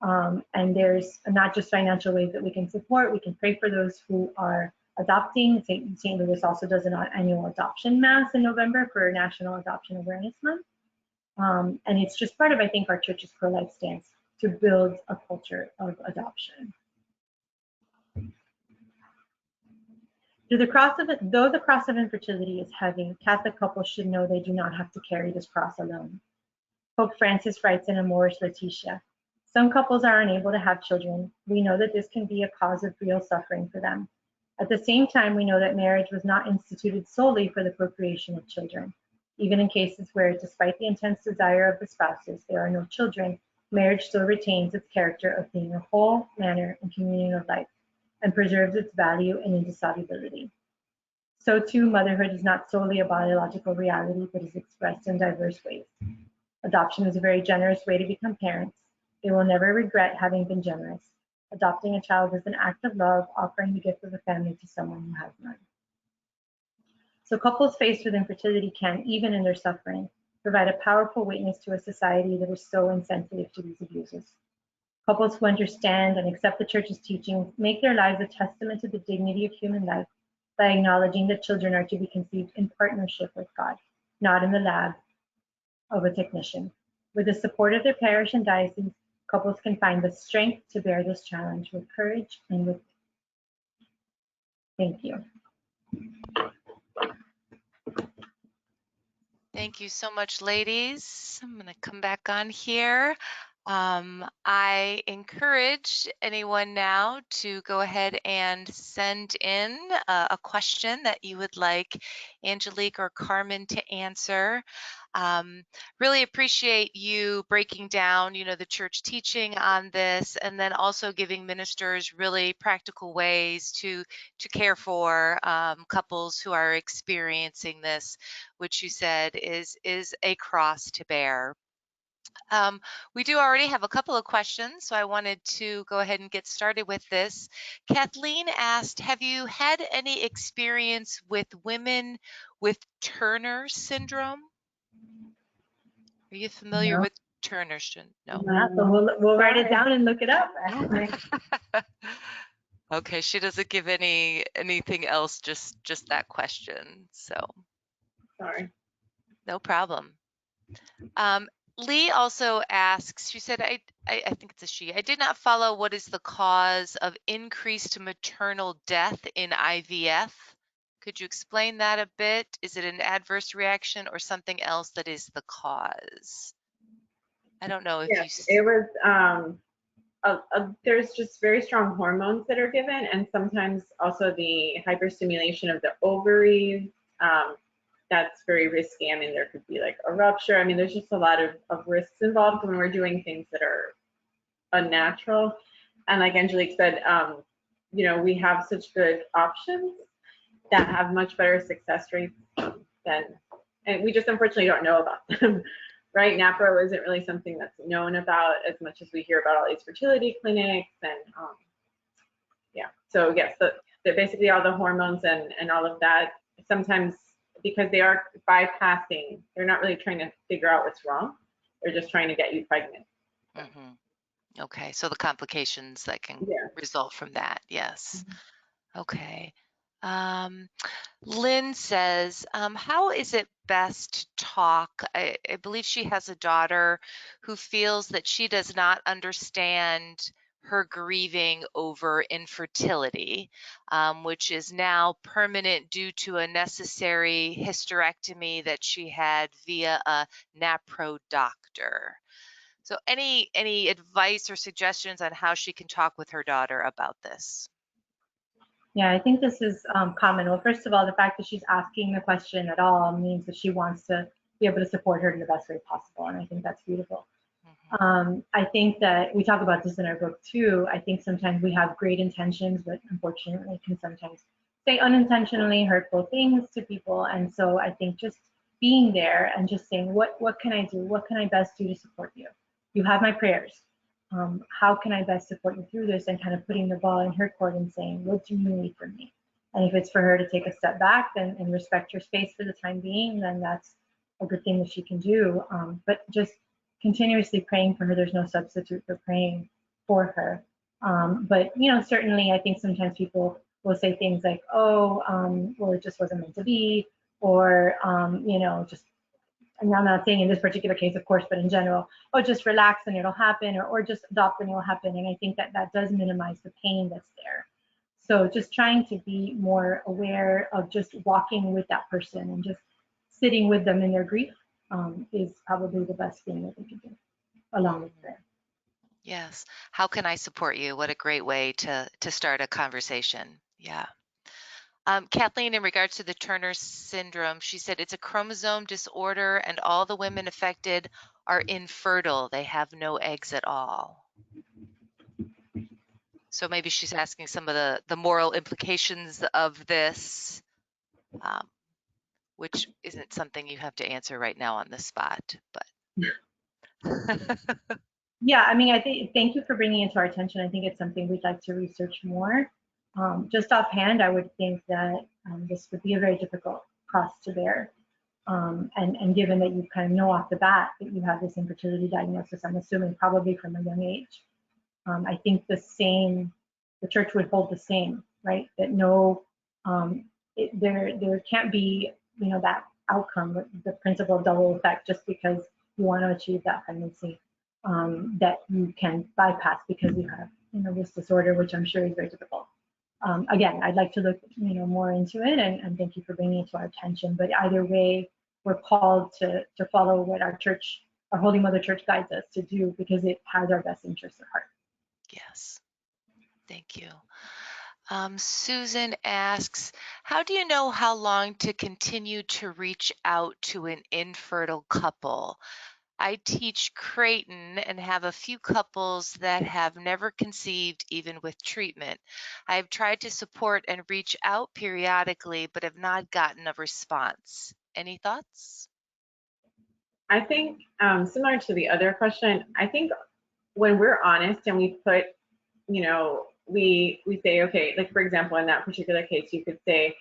And there's not just financial ways that we can support, we can pray for those who are adopting. St. Louis also does an annual adoption mass in November for National Adoption Awareness Month. And it's just part of, I think, our church's pro-life stance to build a culture of adoption. Though the cross of infertility is heavy, Catholic couples should know they do not have to carry this cross alone. Pope Francis writes in Amoris Laetitia, "Some couples are unable to have children. We know that this can be a cause of real suffering for them. At the same time, we know that marriage was not instituted solely for the procreation of children. Even in cases where, despite the intense desire of the spouses, there are no children, marriage still retains its character of being a whole manner and communion of life, and preserves its value and indissolubility. So too, motherhood is not solely a biological reality, but is expressed in diverse ways. Adoption is a very generous way to become parents. They will never regret having been generous. Adopting a child is an act of love, offering the gift of a family to someone who has none." So couples faced with infertility can, even in their suffering, provide a powerful witness to a society that is so insensitive to these abuses. Couples who understand and accept the Church's teachings make their lives a testament to the dignity of human life by acknowledging that children are to be conceived in partnership with God, not in the lab of a technician. With the support of their parish and diocese, couples can find the strength to bear this challenge with courage and with. Thank you. Thank you so much, ladies. I'm going to come back on here. I encourage anyone now to go ahead and send in a question that you would like Angelique or Carmen to answer. Really appreciate you breaking down, the church teaching on this, and then also giving ministers really practical ways to care for couples who are experiencing this, which you said is a cross to bear. We do already have a couple of questions, so I wanted to go ahead and get started with this. Kathleen asked, have you had any experience with women with Turner syndrome? Are you familiar with Turner syndrome? No. So we'll write it down and look it up. Okay, she doesn't give anything else, just that question. So Sorry. no problem. Lee also asks, she said, I think it's a she, I did not follow what is the cause of increased maternal death in IVF. Could you explain that a bit? Is it an adverse reaction or something else that is the cause? I don't know if yes, it was, there's just very strong hormones that are given, and sometimes also the hyperstimulation of the ovaries. That's very risky. I mean, there could be like a rupture. I mean, there's just a lot of risks involved when we're doing things that are unnatural. And like Angelique said, we have such good options that have much better success rates and we just unfortunately don't know about them. Right? NAPRO isn't really something that's known about as much as we hear about all these fertility clinics and yeah. So yes, basically all the hormones and all of that, sometimes because they are bypassing, they're not really trying to figure out what's wrong. They're just trying to get you pregnant. Mm-hmm. Okay, so the complications that can result from that, yes. Mm-hmm. Okay. Lynn says, how is it best to talk? I believe she has a daughter who feels that she does not understand her grieving over infertility, which is now permanent due to a necessary hysterectomy that she had via a NAPRO doctor. So any advice or suggestions on how she can talk with her daughter about this? Yeah, I think this is common. Well, first of all, the fact that she's asking the question at all means that she wants to be able to support her in the best way possible, and I think that's beautiful. Mm-hmm. I think that we talk about this in our book too. I think sometimes we have great intentions, but unfortunately can sometimes say unintentionally hurtful things to people. And so I think just being there and just saying, what can I do? What can I best do to support you? You have my prayers. How can I best support you through this, and kind of putting the ball in her court and saying, what do you need from me? And if it's for her to take a step back and respect your space for the time being, then that's a good thing that she can do. But just continuously praying for her. There's no substitute for praying for her. But certainly I think sometimes people will say things like, oh, well, it just wasn't meant to be, or just, and I'm not saying in this particular case, of course, but in general, oh, just relax and it'll happen, or just adopt and it'll happen. And I think that does minimize the pain that's there. So just trying to be more aware of just walking with that person and just sitting with them in their grief is probably the best thing that they can do, along with prayer. Yes. How can I support you? What a great way to start a conversation. Yeah. Kathleen, in regards to the Turner syndrome, she said it's a chromosome disorder and all the women affected are infertile. They have no eggs at all. So maybe she's asking some of the moral implications of this, which isn't something you have to answer right now on the spot, but. Yeah, I mean, thank you for bringing it to our attention. I think it's something we'd like to research more. Just offhand, I would think that this would be a very difficult cross to bear. And given that you kind of know off the bat that you have this infertility diagnosis, I'm assuming probably from a young age, I think the church would hold the same, right? That there can't be, that outcome, the principle of double effect, just because you want to achieve that pregnancy. that you can bypass because you have, this disorder, which I'm sure is very difficult. Again, I'd like to look, more into it, and thank you for bringing it to our attention. But either way, we're called to follow what our Holy Mother Church guides us to do, because it has our best interests at heart. Yes. Thank you. Susan asks, how do you know how long to continue to reach out to an infertile couple? I teach Creighton and have a few couples that have never conceived even with treatment. I have tried to support and reach out periodically, but have not gotten a response. Any thoughts? I think similar to the other question, I think when we're honest and we put, we say, okay, like for example, in that particular case, you could say,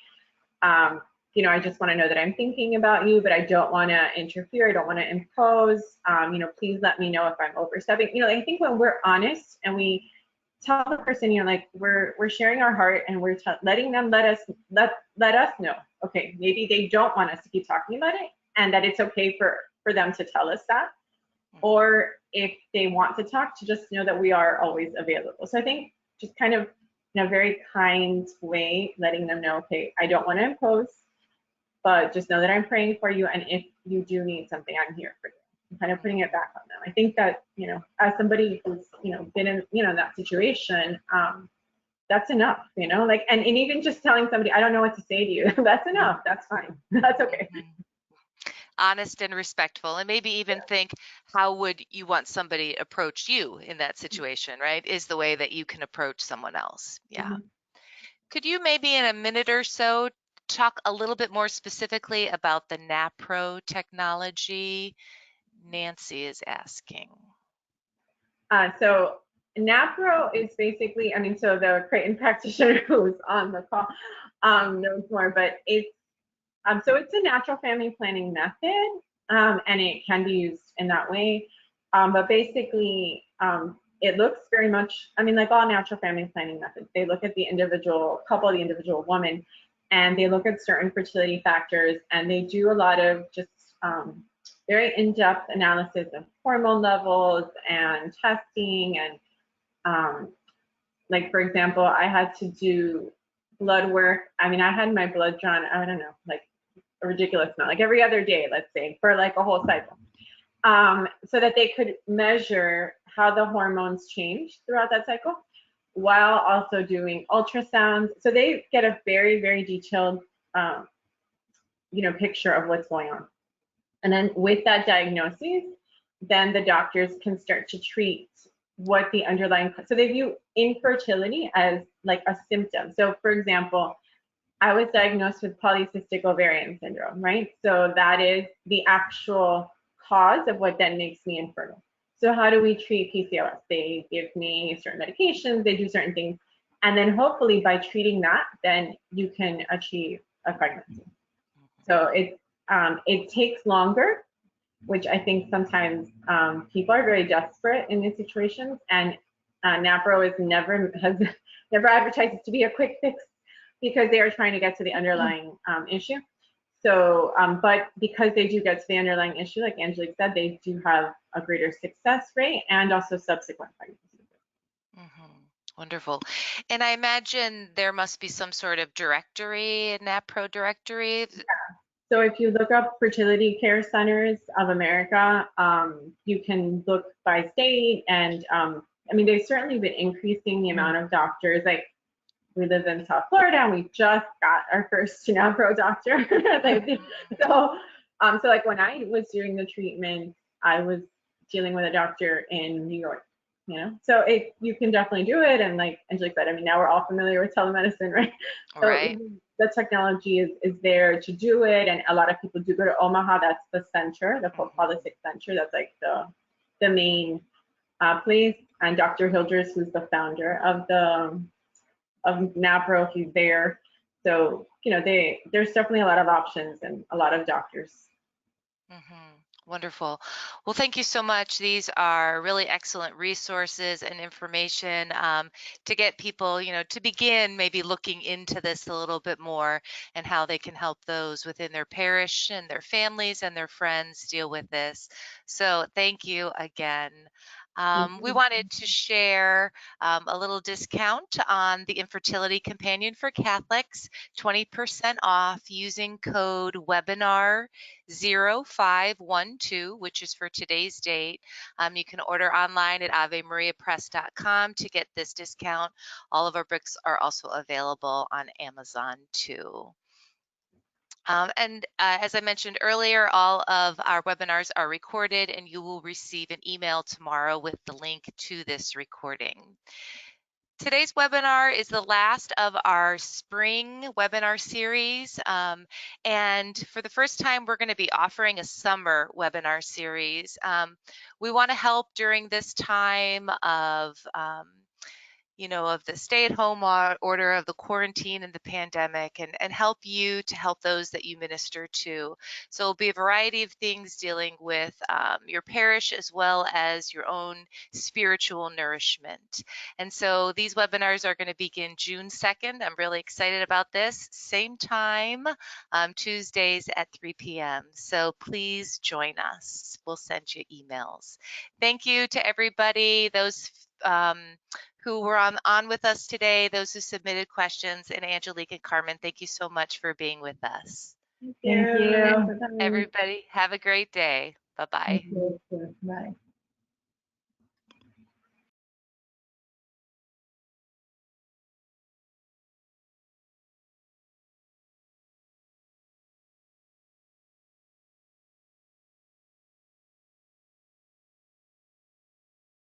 I just want to know that I'm thinking about you, but I don't want to interfere. I don't want to impose. Please let me know if I'm overstepping. I think when we're honest and we tell the person, like we're sharing our heart and we're letting them let us know. Okay, maybe they don't want us to keep talking about it, and that it's okay for them to tell us that. Or if they want to talk, to just know that we are always available. So I think just kind of in a very kind way, letting them know, okay, I don't want to impose, but just know that I'm praying for you. And if you do need something, I'm here for you. I'm kind of putting it back on them. I think that, as somebody who's, been in, that situation, that's enough, and even just telling somebody, I don't know what to say to you, that's enough. That's fine. That's okay. Honest and respectful, and maybe even think, how would you want somebody approach you in that situation, right? Is the way that you can approach someone else. Yeah. Mhm. Could you maybe in a minute or so talk a little bit more specifically about the NAPRO technology? Nancy is asking. So NAPRO is basically, so the Creighton practitioner who's on the call knows more, but it's a natural family planning method, and it can be used in that way. But basically, it looks very much, like all natural family planning methods, they look at the individual couple, the individual woman, and they look at certain fertility factors, and they do a lot of just very in-depth analysis of hormone levels and testing. And like, for example, I had to do blood work. I had my blood drawn, I don't know, like a ridiculous amount, like every other day, let's say, for like a whole cycle, so that they could measure how the hormones change throughout that cycle, while also doing ultrasounds. So they get a very, very detailed, picture of what's going on. And then with that diagnosis, then the doctors can start to treat what the underlying, so they view infertility as like a symptom. So for example, I was diagnosed with polycystic ovarian syndrome, right? So that is the actual cause of what then makes me infertile. So how do we treat PCOS? They give me certain medications, they do certain things, and then hopefully by treating that, then you can achieve a pregnancy. So it takes longer, which I think sometimes people are very desperate in these situations, and NAPRO has never advertised it to be a quick fix, because they are trying to get to the underlying issue. So, but because they do get to the underlying issue, like Angelique said, they do have a greater success rate and also subsequent pregnancy. Wonderful. And I imagine there must be some sort of directory, a NAPRO directory. Yeah. So if you look up Fertility Care Centers of America, you can look by state, and they've certainly been increasing the amount of doctors. Like, we live in South Florida, and we just got our first NAPRO doctor. So like when I was doing the treatment, I was dealing with a doctor in New York. So you can definitely do it, and like Angelique said, now we're all familiar with telemedicine, right? So right. The technology is there to do it, and a lot of people do go to Omaha. That's the center, the Polycystic Center. That's like the main place. And Dr. Hildress, who's the founder of NAPRO, he's there. So there's definitely a lot of options and a lot of doctors. Wonderful. Well, thank you so much. These are really excellent resources and information to get people, to begin maybe looking into this a little bit more and how they can help those within their parish and their families and their friends deal with this. So thank you again. We wanted to share a little discount on the Infertility Companion for Catholics, 20% off using code webinar 0512, which is for today's date. You can order online at avemariapress.com to get this discount. All of our books are also available on Amazon too. As I mentioned earlier, all of our webinars are recorded and you will receive an email tomorrow with the link to this recording. Today's webinar is the last of our spring webinar series. And for the first time, we're going to be offering a summer webinar series. We want to help during this time of of the stay-at-home order, of the quarantine and the pandemic, and help you to help those that you minister to. So it'll be a variety of things dealing with your parish as well as your own spiritual nourishment. And so these webinars are going to begin June 2nd. I'm really excited about this. Same time, Tuesdays at 3 p.m. So please join us. We'll send you emails. Thank you to everybody, those who were on with us today, those who submitted questions, and Angelique and Carmen, thank you so much for being with us. Thank you. Everybody, have a great day. Bye-bye. Bye.